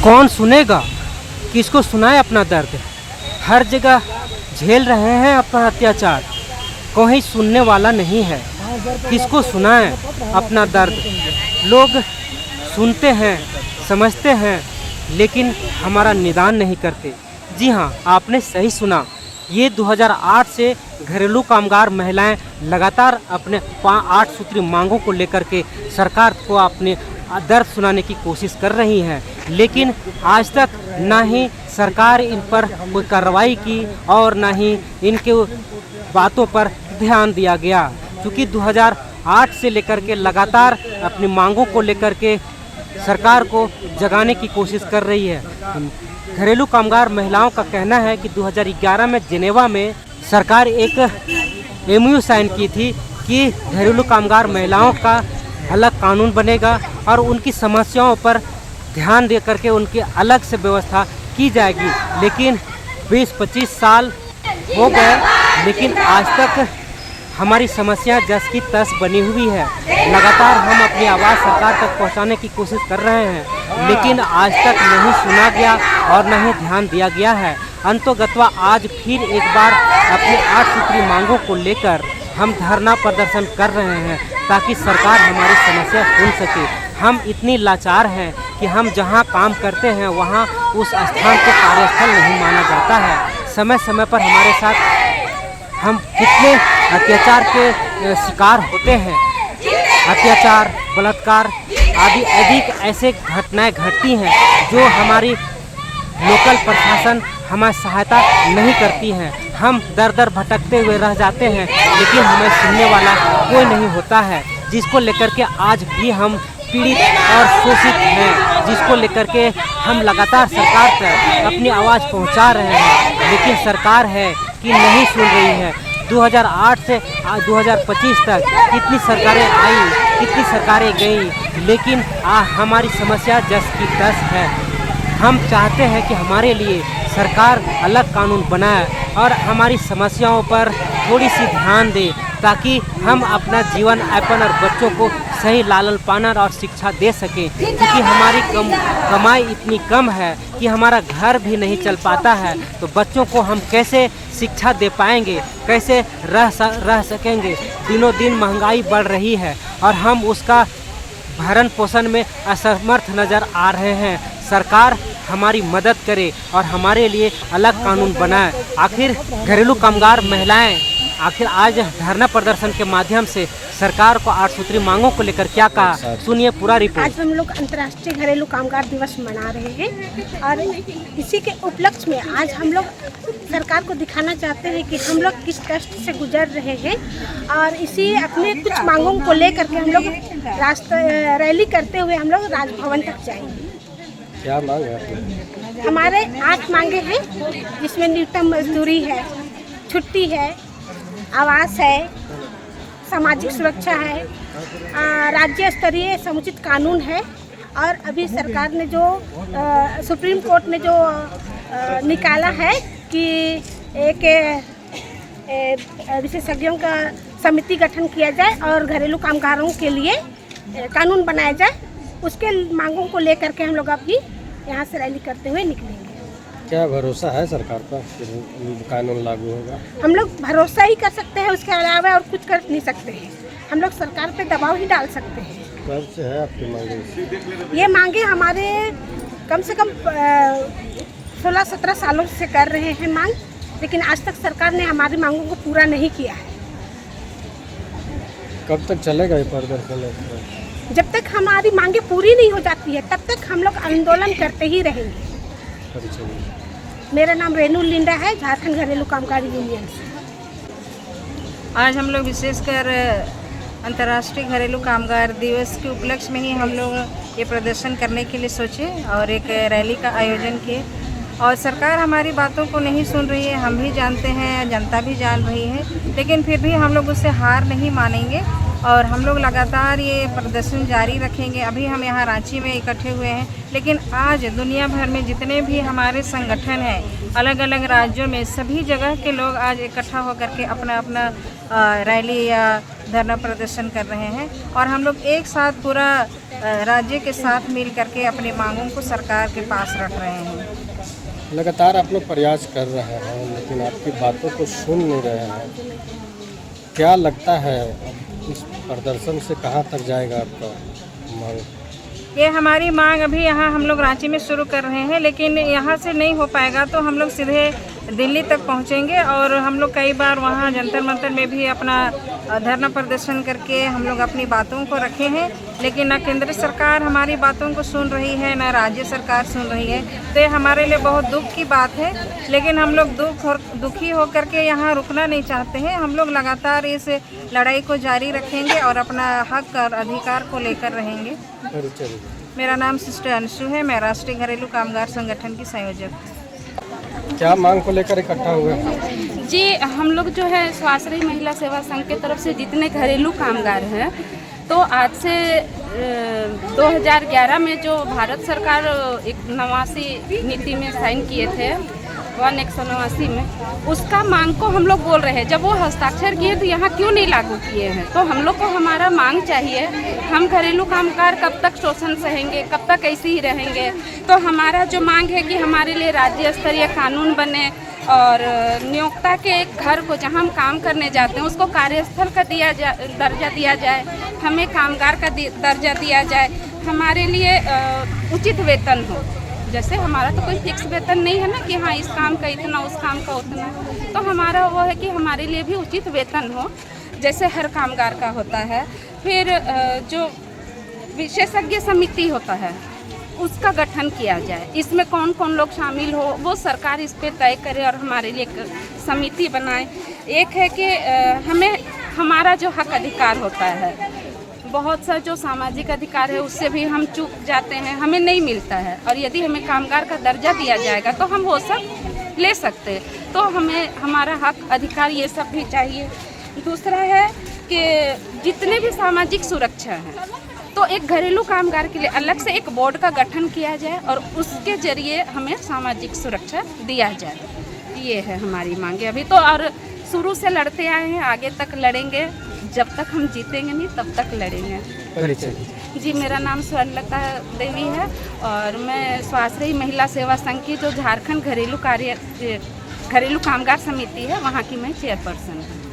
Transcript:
कौन सुनेगा, किसको सुनाए अपना दर्द। हर जगह झेल रहे हैं अपना अत्याचार, कोई सुनने वाला नहीं है, किसको सुनाए अपना दर्द। लोग सुनते हैं, समझते हैं, लेकिन हमारा निदान नहीं करते। जी हाँ, आपने सही सुना, ये 2008 से घरेलू कामगार महिलाएं लगातार अपने 8 सूत्री मांगों को लेकर के सरकार को अपने दर्द सुनाने की कोशिश कर रही हैं, लेकिन आज तक ना ही सरकार इन पर कोई कार्रवाई की और ना ही इनके बातों पर ध्यान दिया गया। क्योंकि 2008 से लेकर के लगातार अपनी मांगों को लेकर के सरकार को जगाने की कोशिश कर रही है। घरेलू कामगार महिलाओं का कहना है कि 2011 में जिनेवा में सरकार एक MOU साइन की थी कि घरेलू कामगार महिलाओं का अलग कानून बनेगा और उनकी समस्याओं पर ध्यान दे करके उनकी अलग से व्यवस्था की जाएगी। लेकिन 20-25 साल हो गए, लेकिन आज तक हमारी समस्या जस की तस बनी हुई है। लगातार हम अपनी आवाज़ सरकार तक पहुंचाने की कोशिश कर रहे हैं, लेकिन आज तक नहीं सुना गया और नहीं ध्यान दिया गया है। अंतोगत्वा आज फिर एक बार अपनी 8 सूत्री मांगों को लेकर हम धरना प्रदर्शन कर रहे हैं ताकि सरकार हमारी समस्या सुन सके। हम इतनी लाचार हैं कि हम जहां काम करते हैं वहां उस स्थान को कार्यस्थल नहीं माना जाता है। समय समय पर हमारे साथ हम कितने अत्याचार के शिकार होते हैं। अत्याचार, बलात्कार आदि अधिक ऐसे घटनाएं घटती हैं जो हमारी लोकल प्रशासन हमारी सहायता नहीं करती हैं। हम दर दर भटकते हुए रह जाते हैं, लेकिन हमें सुनने वाला कोई नहीं होता है, जिसको लेकर के आज भी हम पीड़ित और शोषित हैं, जिसको लेकर के हम लगातार सरकार पर अपनी आवाज़ पहुंचा रहे हैं, लेकिन सरकार है कि नहीं सुन रही है। 2008 से 2025 तक कितनी सरकारें आई, कितनी सरकारें गई, लेकिन हमारी समस्या जस की तस है। हम चाहते हैं कि हमारे लिए सरकार अलग कानून बनाए और हमारी समस्याओं पर थोड़ी सी ध्यान दे, ताकि हम अपना जीवन यापन और बच्चों को सही लालन पालन और शिक्षा दे सकें। क्योंकि हमारी कमाई इतनी कम है कि हमारा घर भी नहीं चल पाता है, तो बच्चों को हम कैसे शिक्षा दे पाएंगे, कैसे रह सकेंगे। दिनों दिन महंगाई बढ़ रही है और हम उसका भरण पोषण में असमर्थ नज़र आ रहे हैं। सरकार हमारी मदद करे और हमारे लिए अलग कानून बनाए। आखिर घरेलू कामगार महिलाएं आखिर आज धरना प्रदर्शन के माध्यम से सरकार को 8 सूत्री मांगों को लेकर क्या कहा, सुनिए पूरा रिपोर्ट। आज हम लोग अंतर्राष्ट्रीय घरेलू कामगार दिवस मना रहे हैं और इसी के उपलक्ष्य में आज हम लोग सरकार को दिखाना चाहते हैं कि हम लोग किस कष्ट से गुजर रहे हैं और इसी अपने कुछ मांगों को लेकर के हम लोग रैली करते हुए हम लोग राजभवन तक जाएंगे। क्या मांग है? हमारे 8 मांगे हैं, जिसमें न्यूनतम मजदूरी है, छुट्टी है, आवास है, सामाजिक सुरक्षा है, राज्य स्तरीय समुचित कानून है और अभी सरकार ने जो सुप्रीम कोर्ट ने जो निकाला है कि एक विशेषज्ञों का समिति गठन किया जाए और घरेलू कामगारों के लिए कानून बनाया जाए, उसके मांगों को लेकर के हम लोग अभी यहाँ से रैली करते हुए निकलेंगे। क्या भरोसा है सरकार पर कि कानून लागू होगा? हम लोग भरोसा ही कर सकते हैं, उसके अलावा और कुछ कर नहीं सकते हैं। हम लोग सरकार पे दबाव ही डाल सकते हैं। कब से है आपकी मांगे? ये मांगे हमारे कम से कम 16-17 सालों से कर रहे हैं मांग, लेकिन आज तक सरकार ने हमारी मांगों को पूरा नहीं किया है। कब तक चलेगा ये प्रदर्शन? जब तक हमारी मांगे पूरी नहीं हो जाती है तब तक हम लोग आंदोलन करते ही रहेंगे। मेरा नाम रेनू लिंडा है, झारखंड घरेलू कामगार यूनियन से। आज हम लोग विशेषकर अंतर्राष्ट्रीय घरेलू कामगार दिवस के उपलक्ष्य में ही हम लोग ये प्रदर्शन करने के लिए सोचे और एक रैली का आयोजन किए और सरकार हमारी बातों को नहीं सुन रही है, हम भी जानते हैं, जनता भी जान रही है, लेकिन फिर भी हम लोग उससे हार नहीं मानेंगे और हम लोग लगातार ये प्रदर्शन जारी रखेंगे। अभी हम यहाँ रांची में इकट्ठे हुए हैं, लेकिन आज दुनिया भर में जितने भी हमारे संगठन हैं, अलग अलग राज्यों में सभी जगह के लोग आज इकट्ठा होकर के अपना अपना रैली या धरना प्रदर्शन कर रहे हैं और हम लोग एक साथ पूरा राज्य के साथ मिल करके अपनी मांगों को सरकार के पास रख रहे हैं। लगातार आप लोग प्रयास कर रहे हैं लेकिन आपकी बातों को सुन नहीं रहे हैं। क्या लगता है अब इस प्रदर्शन से कहाँ तक जाएगा आपका मांग? ये हमारी मांग अभी यहाँ हम लोग रांची में शुरू कर रहे हैं, लेकिन यहाँ से नहीं हो पाएगा तो हम लोग सीधे दिल्ली तक पहुँचेंगे। और हम लोग कई बार वहाँ जंतर मंतर में भी अपना धरना प्रदर्शन करके हम लोग अपनी बातों को रखे हैं, लेकिन न केंद्र सरकार हमारी बातों को सुन रही है न राज्य सरकार सुन रही है। तो ये हमारे लिए बहुत दुख की बात है, लेकिन हम लोग दुखी होकर के यहाँ रुकना नहीं चाहते हैं। हम लोग लगातार इस लड़ाई को जारी रखेंगे और अपना हक और अधिकार को लेकर रहेंगे। मेरा नाम सिस्टर अंशु है, मैं राष्ट्रीय घरेलू कामगार संगठन की संयोजक हूँ। क्या मांग को लेकर इकट्ठा हुए? जी, हम लोग जो है स्वाश्रयी महिला सेवा संघ के तरफ से जितने घरेलू कामगार हैं, तो आज से 2011 में जो भारत सरकार एक नवासी नीति में साइन किए थे 189 में, उसका मांग को हम लोग बोल रहे हैं। जब वो हस्ताक्षर किए तो यहाँ क्यों नहीं लागू किए हैं? तो हम लोग को हमारा मांग चाहिए। हम घरेलू कामगार कब तक शोषण सहेंगे, कब तक ऐसे ही रहेंगे? तो हमारा जो मांग है कि हमारे लिए राज्य स्तरीय कानून बने और नियोक्ता के घर को जहाँ हम काम करने जाते हैं उसको कार्यस्थल का दर्जा दिया जाए, हमें कामगार का दर्जा दिया जाए, हमारे लिए उचित वेतन हो। जैसे हमारा तो कोई फिक्स वेतन नहीं है ना कि हाँ इस काम का इतना, उस काम का उतना। तो हमारा वो है कि हमारे लिए भी उचित वेतन हो जैसे हर कामगार का होता है। फिर जो विशेषज्ञ समिति होता है उसका गठन किया जाए, इसमें कौन कौन लोग शामिल हो वो सरकार इस पे तय करे और हमारे लिए एक समिति बनाए। एक है कि हमें हमारा जो हक अधिकार होता है, बहुत सा जो सामाजिक अधिकार है उससे भी हम चूक जाते हैं, हमें नहीं मिलता है। और यदि हमें कामगार का दर्जा दिया जाएगा तो हम वो सब ले सकते हैं। तो हमें हमारा हक अधिकार ये सब भी चाहिए। दूसरा है कि जितने भी सामाजिक सुरक्षा है तो एक घरेलू कामगार के लिए अलग से एक बोर्ड का गठन किया जाए और उसके जरिए हमें सामाजिक सुरक्षा दिया जाए। ये है हमारी मांगे अभी तो, और शुरू से लड़ते आए हैं, आगे तक लड़ेंगे। जब तक हम जीतेंगे नहीं तब तक लड़ेंगे। जी, मेरा नाम स्वर्णलता देवी है और मैं स्वाश्रयी महिला सेवा संघ की जो झारखंड घरेलू कामगार समिति है वहाँ की मैं चेयरपर्सन हूँ।